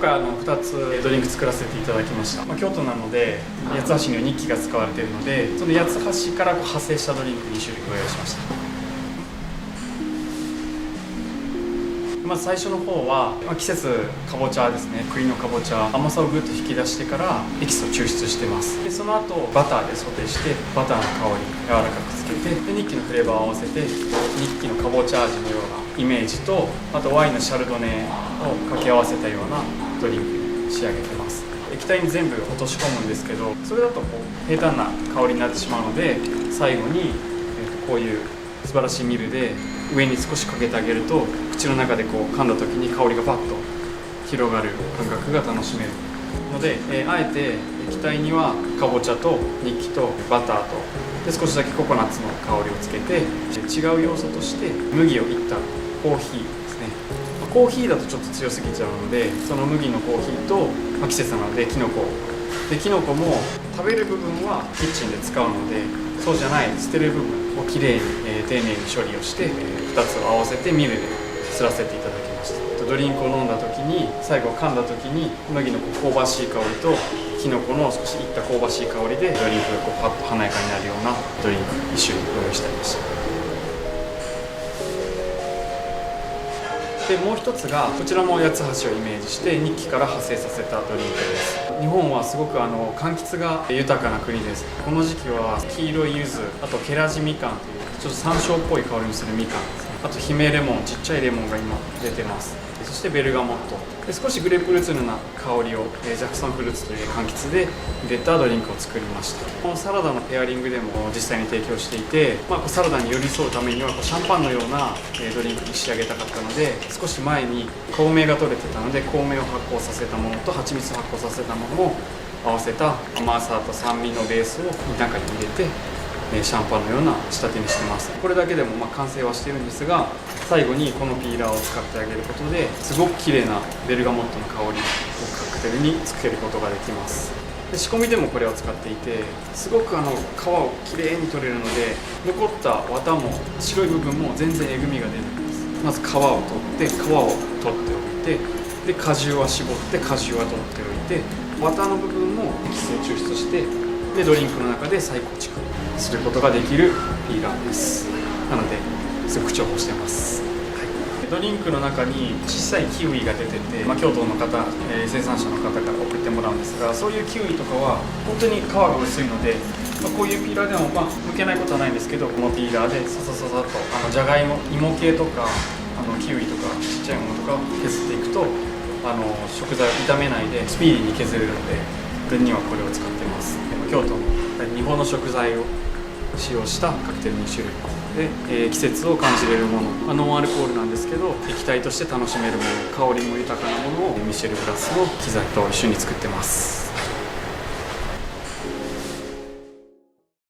回2つドリンク作らせていただきました。京都なので八つ橋にはニッキが使われているので、その八つ橋から派生したドリンク2種類ご用意しました。まず最初の方は、季節かぼちゃですね、栗のかぼちゃ、甘さをぐっと引き出してからエキスを抽出してます。でその後バターでソテーしてバターの香り柔らかくつけて、でニッキのフレーバーを合わせてニッキのかぼちゃ味のようなイメージと、あとワインのシャルドネを掛け合わせたようなドリンクに仕上げてます。液体に全部落とし込むんですけど、それだと平坦な香りになってしまうので、最後にこういう素晴らしいミルで上に少しかけてあげると、口の中で噛んだ時に香りがバッと広がる感覚が楽しめるので、あえて液体にはかぼちゃとニッキとバターとで少しだけココナッツの香りをつけて、違う要素として麦をいったコーヒーですね。コーヒーだとちょっと強すぎちゃうので、その麦のコーヒーと、季節なのでキノコで、キノコも食べる部分はキッチンで使うので、そうじゃない捨てる部分をきれいに、丁寧に処理をして、2つを合わせてミルですらせていただきました。ドリンクを飲んだ時に、最後噛んだ時に麦の香ばしい香りとキノコの少しいった香ばしい香りでドリンクがパッと華やかになるようなドリンク一種類ご用意してありました。でもう一つが、こちらも八つ橋をイメージしてニッキから派生させたドリンクです。日本はすごく柑橘が豊かな国です。この時期は黄色い柚子、あとケラジみかんというちょっと山椒っぽい香りのするみかんですね。あと姫レモン、ちっちゃいレモンが今出てます。そしてベルガモットで、少しグレープフルーツのような香りをジャクソンフルーツという柑橘で入れたドリンクを作りました。このサラダのペアリングでも実際に提供していて、サラダに寄り添うためにはシャンパンのようなドリンクに仕上げたかったので、少し前に香梅が取れてたので、香梅を発酵させたものと蜂蜜を発酵させたものを合わせた甘さと酸味のベースを中に入れて、シャンパンのような仕立てにしてます。これだけでも完成はしているんですが、最後にこのピーラーを使ってあげることですごく綺麗なベルガモットの香りをカクテルにつけることができます。で仕込みでもこれを使っていて、すごく皮をきれいに取れるので、残った綿も白い部分も全然えぐみが出るんです。まず皮を取って、皮を取っておいて、で果汁は絞って果汁は取っておいて、綿の部分もエキスを抽出して、でドリンクの中で再構築することができるピーラーです。なのですごく重宝してます。ドリンクの中に小さいキウイが出てて、京都の方、生産者の方から送ってもらうんですが、そういうキウイとかは本当に皮が薄いので、こういうピーラーでも剥けないことはないんですけど、このピーラーでささささっとじゃがいも、芋系とかキウイとかちっちゃいものとかを削っていくと、食材を炒めないでスピーディーに削れるので、僕にはこれを使ってます。京都の日本の食材を使用したカクテル2種類で、季節を感じれるもの、ノンアルコールなんですけど液体として楽しめるもの、香りも豊かなものをミシェルグラスの機材と一緒に作ってます。